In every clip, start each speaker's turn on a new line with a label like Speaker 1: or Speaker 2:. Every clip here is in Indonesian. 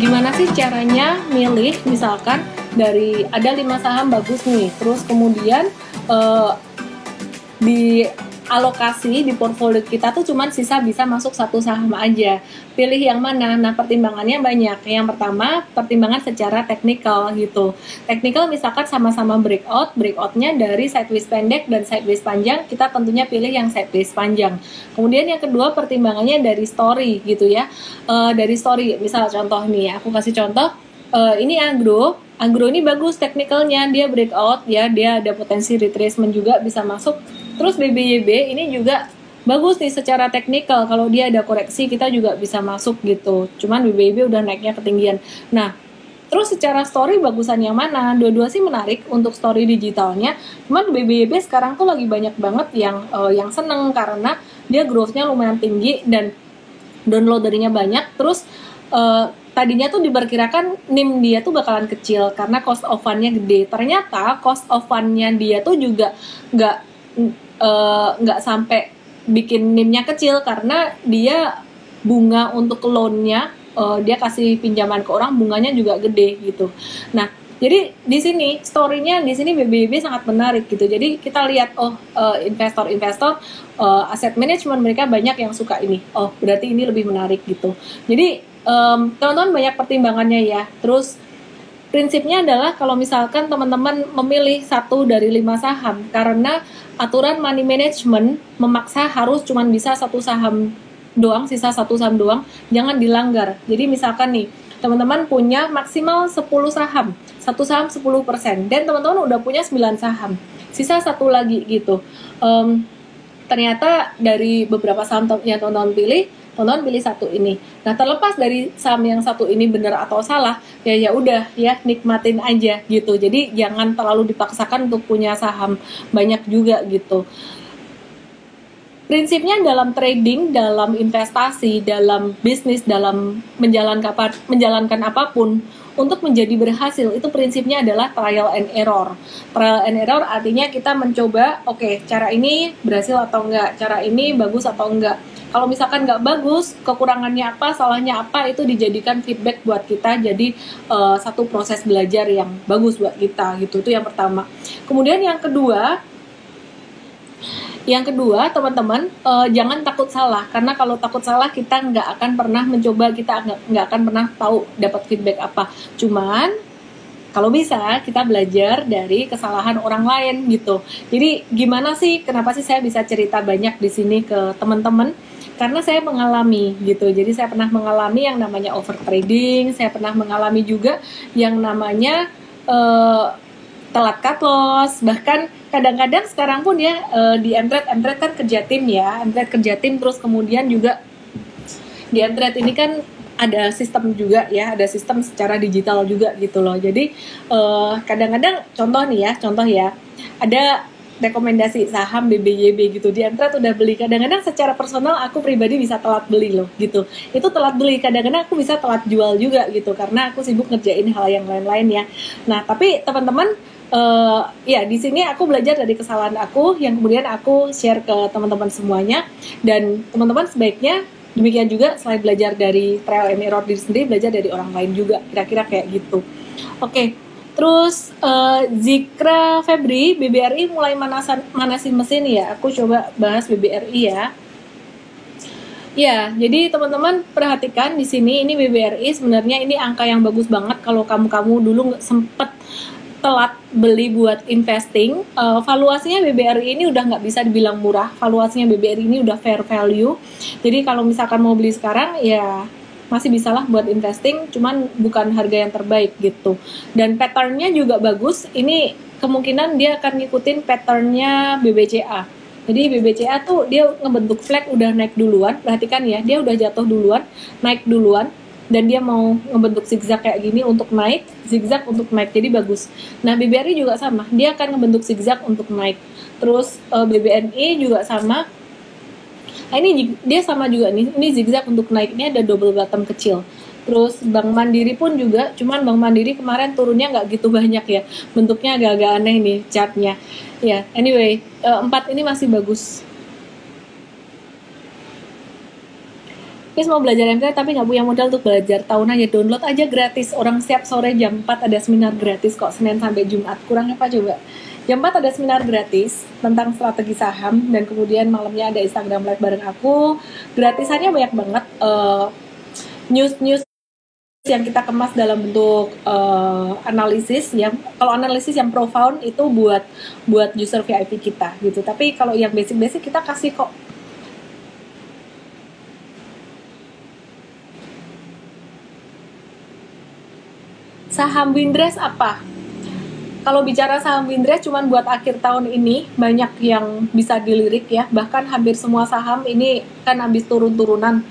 Speaker 1: gimana sih caranya milih misalkan dari ada 5 saham bagus nih, terus kemudian di alokasi di portfolio kita tuh cuman sisa bisa masuk 1 saham aja. Pilih yang mana? Nah, pertimbangannya banyak. Yang pertama, pertimbangan secara teknikal gitu. Teknikal misalkan sama-sama breakoutnya dari sideways pendek dan sideways panjang, kita tentunya pilih yang sideways panjang. Kemudian yang kedua, pertimbangannya dari story gitu ya. Dari story, misal contoh nih, aku kasih contoh, ini Agro ini bagus teknikalnya, dia breakout ya, dia ada potensi retracement juga bisa masuk. Terus BBYB ini juga bagus nih secara teknikal, kalau dia ada koreksi kita juga bisa masuk gitu. Cuman BBYB udah naiknya ketinggian. Nah, terus secara story bagusan yang mana? Dua-dua sih menarik untuk story digitalnya. Cuman BBYB sekarang tuh lagi banyak banget yang seneng karena dia growth-nya lumayan tinggi dan downloadernya banyak. Terus tadinya tuh diperkirakan NIM dia tuh bakalan kecil karena cost of fund-nya gede. Ternyata cost of fund-nya dia tuh juga nggak sampai bikin NIM-nya kecil karena dia bunga untuk loan-nya, dia kasih pinjaman ke orang bunganya juga gede gitu. Nah, jadi di sini story-nya di sini BBYB sangat menarik gitu. Jadi kita lihat investor-investor aset management mereka banyak yang suka ini. Oh, berarti ini lebih menarik gitu. Jadi teman-teman banyak pertimbangannya ya. Terus prinsipnya adalah kalau misalkan teman-teman memilih 1 dari 5 saham karena aturan money management memaksa harus cuman bisa 1 saham doang, sisa 1 saham doang, jangan dilanggar. Jadi misalkan nih, teman-teman punya maksimal 10 saham, 1 saham 10%, dan teman-teman udah punya 9 saham, sisa 1 lagi gitu. Ternyata dari beberapa saham yang teman-teman pilih 1 ini. Nah, terlepas dari saham yang 1 ini benar atau salah, ya udah ya nikmatin aja gitu. Jadi jangan terlalu dipaksakan untuk punya saham banyak juga gitu. Prinsipnya dalam trading, dalam investasi, dalam bisnis, dalam menjalankan apapun, untuk menjadi berhasil itu prinsipnya adalah trial and error. Trial and error artinya kita mencoba, oke, cara ini berhasil atau enggak, cara ini bagus atau enggak. Kalau misalkan nggak bagus, kekurangannya apa, salahnya apa, itu dijadikan feedback buat kita, jadi satu proses belajar yang bagus buat kita gitu. Itu yang pertama. Kemudian yang kedua teman-teman, jangan takut salah, karena kalau takut salah kita nggak akan pernah mencoba, kita nggak akan pernah tahu dapat feedback apa. Cuman kalau bisa kita belajar dari kesalahan orang lain gitu. Jadi gimana sih, kenapa sih saya bisa cerita banyak di sini ke teman-teman? Karena saya mengalami gitu. Jadi saya pernah mengalami yang namanya overtrading, saya pernah mengalami juga yang namanya telat cut loss, bahkan kadang-kadang sekarang pun ya di Mtrade kan kerja tim ya, Mtrade kerja tim, terus kemudian juga di Mtrade ini kan ada sistem juga ya, ada sistem secara digital juga gitu loh. Jadi kadang-kadang contoh ya, ada rekomendasi saham BBYB gitu, di Mtrade udah beli, kadang-kadang secara personal aku pribadi bisa telat beli loh gitu. Itu telat beli, kadang-kadang aku bisa telat jual juga gitu karena aku sibuk ngerjain hal yang lain-lain ya. Nah, tapi teman-teman ya di sini aku belajar dari kesalahan aku yang kemudian aku share ke teman-teman semuanya, dan teman-teman sebaiknya demikian juga, selain belajar dari trial and error diri sendiri, belajar dari orang lain juga, kira-kira kayak gitu. Oke. Terus Zikra Febri, BBRI mulai manasin mesin ya. Aku coba bahas BBRI ya. Ya, jadi teman-teman perhatikan di sini, ini BBRI sebenarnya ini angka yang bagus banget kalau kamu dulu sempet telat beli buat investing. Valuasinya BBRI ini udah nggak bisa dibilang murah, valuasinya BBRI ini udah fair value. Jadi kalau misalkan mau beli sekarang ya masih bisa lah buat investing, cuman bukan harga yang terbaik gitu. Dan patternnya juga bagus, ini kemungkinan dia akan ngikutin patternnya BBCA. Jadi BBCA tuh dia ngebentuk flag udah naik duluan, perhatikan ya, dia udah jatuh duluan, naik duluan, dan dia mau ngebentuk zigzag kayak gini untuk naik, zigzag untuk naik, jadi bagus. Nah, BBRI juga sama, dia akan ngebentuk zigzag untuk naik. Terus BBNI juga sama. Nah, ini dia sama juga nih, ini zigzag untuk naik, ini ada double bottom kecil. Terus Bank Mandiri pun juga, cuman Bank Mandiri kemarin turunnya nggak gitu banyak ya, bentuknya agak-agak aneh nih chartnya. Ya, anyway, 4 ini masih bagus. Guys mau belajar MT tapi nggak punya modal untuk belajar, tahun aja download aja gratis. Orang setiap sore jam 4 ada seminar gratis kok, Senin sampai Jumat. Kurang apa coba? Jam 4 ada seminar gratis tentang strategi saham, dan kemudian malamnya ada Instagram live bareng aku. Gratisannya banyak banget. News-news yang kita kemas dalam bentuk analisis ya. Kalau analisis yang profound itu buat user VIP kita gitu. Tapi kalau yang basic-basic kita kasih kok. Saham Windrest apa? Kalau bicara saham Windrest cuman buat akhir tahun ini, banyak yang bisa dilirik ya. Bahkan hampir semua saham ini kan habis turun-turunan.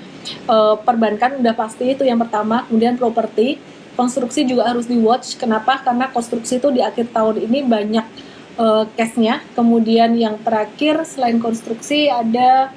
Speaker 1: Perbankan udah pasti itu yang pertama, kemudian properti, konstruksi juga harus di watch. Kenapa? Karena konstruksi itu di akhir tahun ini banyak cashnya. Kemudian yang terakhir selain konstruksi ada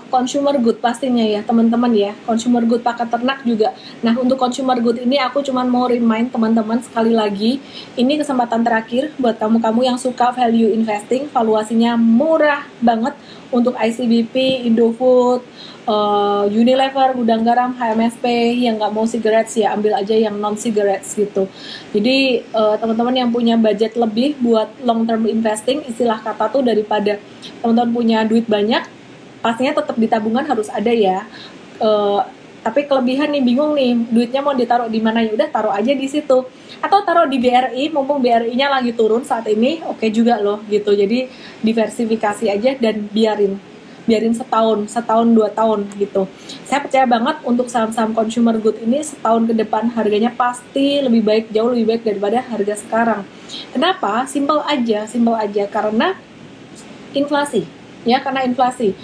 Speaker 1: consumer good pastinya ya teman-teman ya, consumer good pakan ternak juga. Nah untuk consumer good ini aku cuman mau remind teman-teman sekali lagi, ini kesempatan terakhir buat kamu-kamu yang suka value investing, valuasinya murah banget untuk ICBP, Indofood, Unilever, Gudang Garam, HMSP. Yang nggak mau cigarettes ya ambil aja yang non cigarettes gitu. Jadi teman-teman yang punya budget lebih buat long term investing, istilah kata tuh daripada teman-teman punya duit banyak, pastinya tetap di tabungan harus ada ya. Tapi kelebihan nih, bingung nih duitnya mau ditaruh di mana, ya udah taruh aja di situ, atau taruh di BRI mumpung BRI-nya lagi turun saat ini, oke juga loh gitu. Jadi diversifikasi aja dan biarin setahun 2 tahun gitu. Saya percaya banget untuk saham-saham consumer good ini setahun ke depan harganya pasti lebih baik, jauh lebih baik daripada harga sekarang. Kenapa? Simple aja karena inflasi. Ya, karena inflasi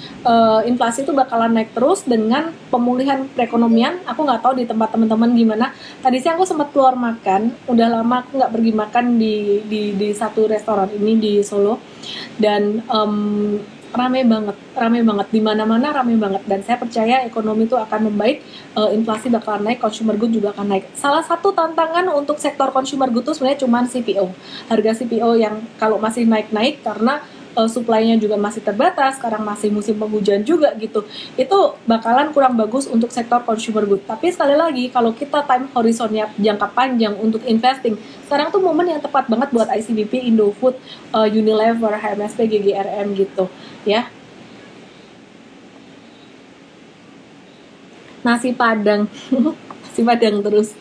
Speaker 1: itu bakalan naik terus dengan pemulihan perekonomian. Aku nggak tahu di tempat teman-teman gimana. Tadi siang aku sempat keluar makan, udah lama aku nggak pergi makan di satu restoran ini di Solo, dan rame banget di mana-mana, rame banget. Dan saya percaya ekonomi itu akan membaik, inflasi bakalan naik, consumer good juga akan naik. Salah satu tantangan untuk sektor consumer good itu sebenarnya cuma CPO, harga CPO yang kalau masih naik-naik karena supply-nya juga masih terbatas, sekarang masih musim penghujan juga gitu. Itu bakalan kurang bagus untuk sektor consumer good. Tapi sekali lagi, kalau kita time horizonnya jangka panjang untuk investing, sekarang tuh momen yang tepat banget buat ICBP, Indofood, Unilever, HMSP, GGRM gitu ya. Nasi Padang. Nasi Padang terus.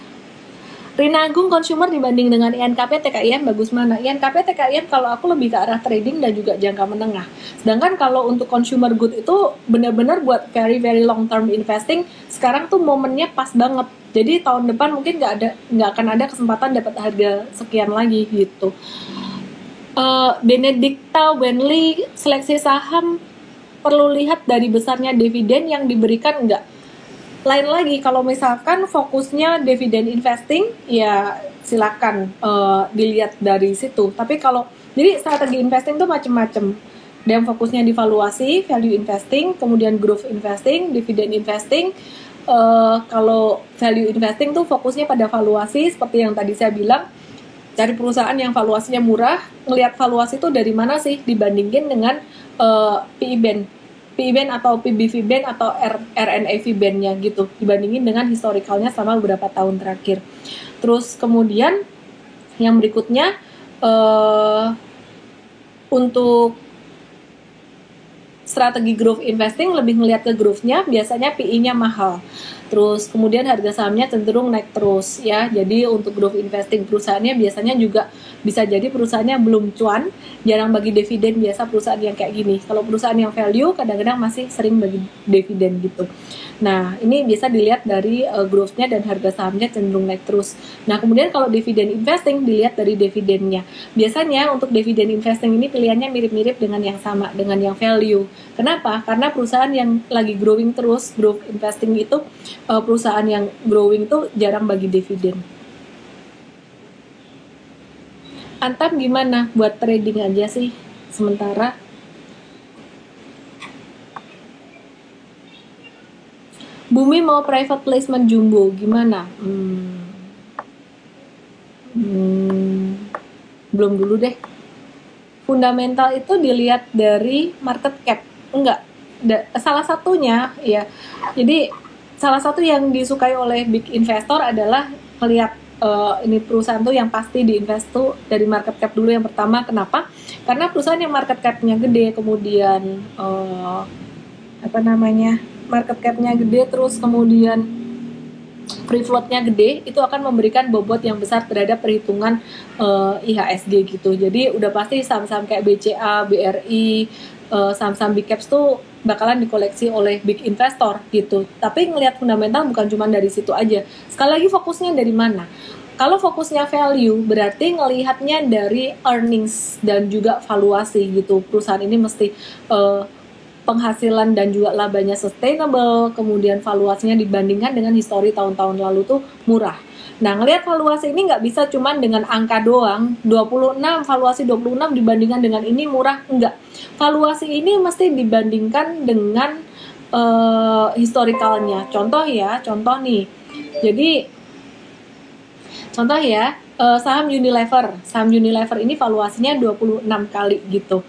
Speaker 1: Rina Agung, consumer dibanding dengan INKP TKIM bagus mana? INKP TKIM kalau aku lebih ke arah trading dan juga jangka menengah. Sedangkan kalau untuk consumer good itu benar-benar buat very long term investing. Sekarang tuh momennya pas banget. Jadi tahun depan mungkin nggak akan ada kesempatan dapat harga sekian lagi gitu. Benedicta Wenley, seleksi saham perlu lihat dari besarnya dividen yang diberikan enggak? Lain lagi, kalau misalkan fokusnya dividen investing, ya silakan dilihat dari situ. Tapi kalau jadi strategi investing itu macam-macam. Ada yang fokusnya di valuasi, value investing, kemudian growth investing, dividen investing. Kalau value investing tuh fokusnya pada valuasi, seperti yang tadi saya bilang, cari perusahaan yang valuasinya murah, ngelihat valuasi itu dari mana sih dibandingin dengan PE band atau PBV band atau RNAV bandnya gitu, dibandingin dengan historicalnya selama beberapa tahun terakhir. Terus kemudian yang berikutnya untuk strategi growth investing lebih ngelihat ke growth-nya, biasanya PE-nya mahal. Terus kemudian harga sahamnya cenderung naik terus ya. Jadi untuk growth investing perusahaannya biasanya juga bisa jadi perusahaannya belum cuan, jarang bagi dividen, biasa perusahaan yang kayak gini. Kalau perusahaan yang value kadang-kadang masih sering bagi dividen gitu. Nah, ini bisa dilihat dari growth-nya dan harga sahamnya cenderung naik terus. Nah, kemudian kalau dividen investing dilihat dari dividennya. Biasanya untuk dividen investing ini pilihannya mirip-mirip dengan yang sama, dengan yang value. Kenapa? Karena perusahaan yang lagi growing terus, growth investing itu perusahaan yang growing tuh jarang bagi dividen. Antam gimana? Buat trading aja sih sementara. Bumi mau private placement jumbo, gimana? Belum dulu deh. Fundamental itu dilihat dari market cap, enggak. salah satunya ya. Jadi salah satu yang disukai oleh big investor adalah melihat ini perusahaan tuh yang pasti diinvest tuh dari market cap dulu yang pertama. Kenapa? Karena perusahaan yang market capnya gede, kemudian market capnya gede, terus kemudian free floatnya gede, itu akan memberikan bobot yang besar terhadap perhitungan IHSG gitu. Jadi udah pasti saham-saham kayak BCA, BRI, saham-saham big caps tuh bakalan dikoleksi oleh big investor gitu. Tapi ngelihat fundamental bukan cuma dari situ aja. Sekali lagi fokusnya dari mana? Kalau fokusnya value, berarti ngelihatnya dari earnings dan juga valuasi gitu. Perusahaan ini mesti penghasilan dan juga labanya sustainable, kemudian valuasinya dibandingkan dengan histori tahun-tahun lalu tuh murah. Nah, ngelihat valuasi ini nggak bisa cuman dengan angka doang, 26, valuasi 26 dibandingkan dengan ini murah, enggak. Valuasi ini mesti dibandingkan dengan historikalnya. Contoh nih. Jadi contoh ya, saham Unilever ini valuasinya 26 kali gitu,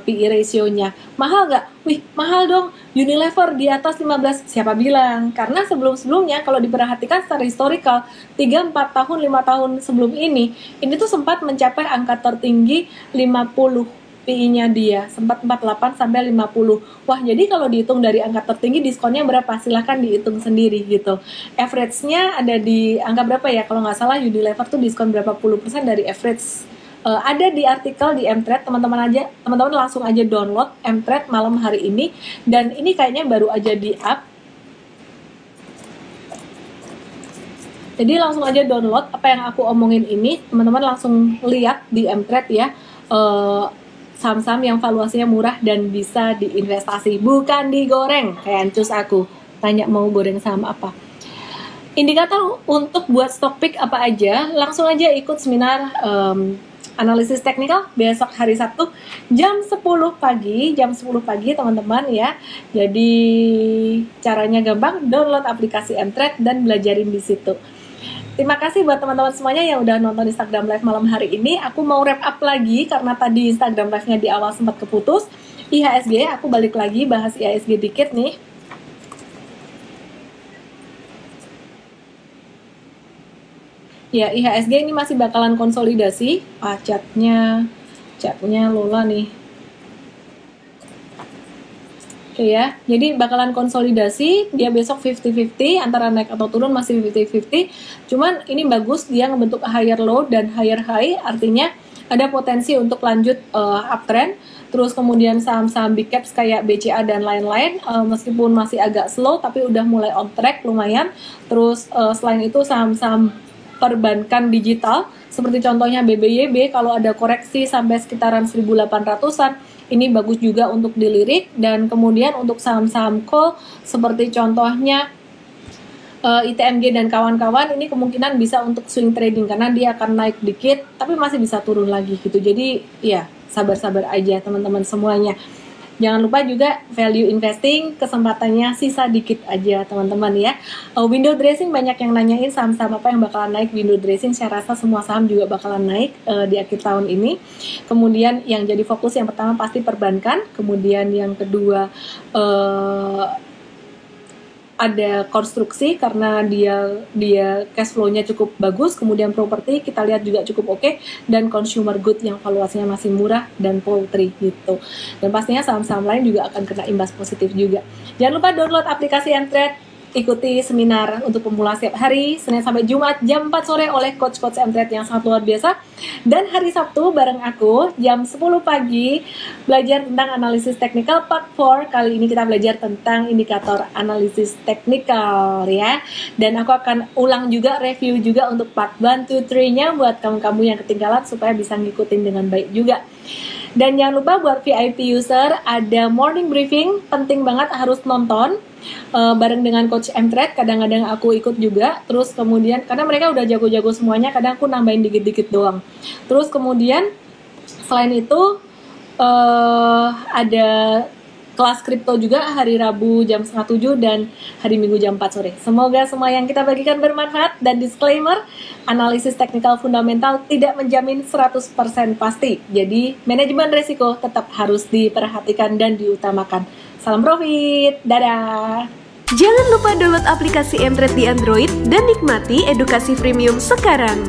Speaker 1: PE ratio-nya. Mahal nggak? Wih, mahal dong. Unilever di atas 15, siapa bilang? Karena sebelum-sebelumnya kalau diperhatikan secara historikal, 3, 4 tahun, 5 tahun sebelum ini tuh sempat mencapai angka tertinggi 50. PI-nya dia sempat 48 sampai 50. Wah, jadi kalau dihitung dari angka tertinggi diskonnya berapa? Silahkan dihitung sendiri gitu. Average-nya ada di angka berapa ya? Kalau nggak salah Unilever tuh diskon berapa puluh persen dari average. Ada di artikel di Mtrade, teman-teman langsung aja download Mtrade malam hari ini, dan ini kayaknya baru aja di up. Jadi langsung aja download apa yang aku omongin ini, teman-teman langsung lihat di Mtrade ya. Saham-saham yang valuasinya murah dan bisa diinvestasi, bukan digoreng kayak ancus aku. Tanya mau goreng saham apa. Indikator untuk buat stock pick apa aja, langsung aja ikut seminar analisis teknikal besok hari Sabtu jam 10 pagi teman-teman ya. Jadi caranya gampang, download aplikasi Mtrade dan belajarin di situ. Terima kasih buat teman-teman semuanya yang udah nonton Instagram Live malam hari ini. Aku mau wrap up lagi karena tadi Instagram Live-nya di awal sempat keputus. IHSG, aku balik lagi bahas IHSG dikit nih. Ya, IHSG ini masih bakalan konsolidasi. Catnya Lola nih. Oke ya, jadi bakalan konsolidasi, dia besok 50-50, antara naik atau turun masih 50-50. Cuman ini bagus, dia ngebentuk higher low dan higher high, artinya ada potensi untuk lanjut uptrend. Terus kemudian saham-saham big caps kayak BCA dan lain-lain, meskipun masih agak slow, tapi udah mulai on track lumayan. Terus selain itu saham-saham perbankan digital, seperti contohnya BBYB, kalau ada koreksi sampai sekitaran 1.800-an, ini bagus juga untuk dilirik. Dan kemudian untuk saham-saham call seperti contohnya ITMG dan kawan-kawan, ini kemungkinan bisa untuk swing trading karena dia akan naik dikit tapi masih bisa turun lagi gitu. Jadi ya sabar-sabar aja teman-teman semuanya. Jangan lupa juga value investing, kesempatannya sisa dikit aja teman-teman ya. Window dressing, banyak yang nanyain saham-saham apa yang bakalan naik window dressing. Saya rasa semua saham juga bakalan naik di akhir tahun ini. Kemudian yang jadi fokus yang pertama pasti perbankan, kemudian yang kedua ada konstruksi karena dia cash flow-nya cukup bagus, kemudian properti kita lihat juga cukup oke, dan consumer good yang valuasinya masih murah, dan poultry gitu. Dan pastinya saham-saham lain juga akan kena imbas positif juga. Jangan lupa download aplikasi Mtrade, ikuti seminar untuk pemula setiap hari Senin sampai Jumat jam 4 sore oleh coach-coach Mtrade yang sangat luar biasa, dan hari Sabtu bareng aku jam 10 pagi belajar tentang analisis teknikal part 4. Kali ini kita belajar tentang indikator analisis teknikal ya, dan aku akan ulang juga, review juga untuk part 1, 2, 3-nya buat kamu-kamu yang ketinggalan supaya bisa ngikutin dengan baik juga. Dan jangan lupa buat VIP user ada morning briefing, penting banget harus nonton bareng dengan coach Mtrade. Kadang-kadang aku ikut juga. Terus kemudian karena mereka udah jago-jago semuanya, kadang aku nambahin dikit-dikit doang. Terus kemudian selain itu ada kelas kripto juga hari Rabu jam 6.30 dan hari Minggu jam 4 sore. Semoga semua yang kita bagikan bermanfaat. Dan disclaimer, analisis teknikal fundamental tidak menjamin 100% pasti. Jadi manajemen resiko tetap harus diperhatikan dan diutamakan. Salam profit, dadah.
Speaker 2: Jangan lupa download aplikasi Mtrade di Android dan nikmati edukasi premium sekarang.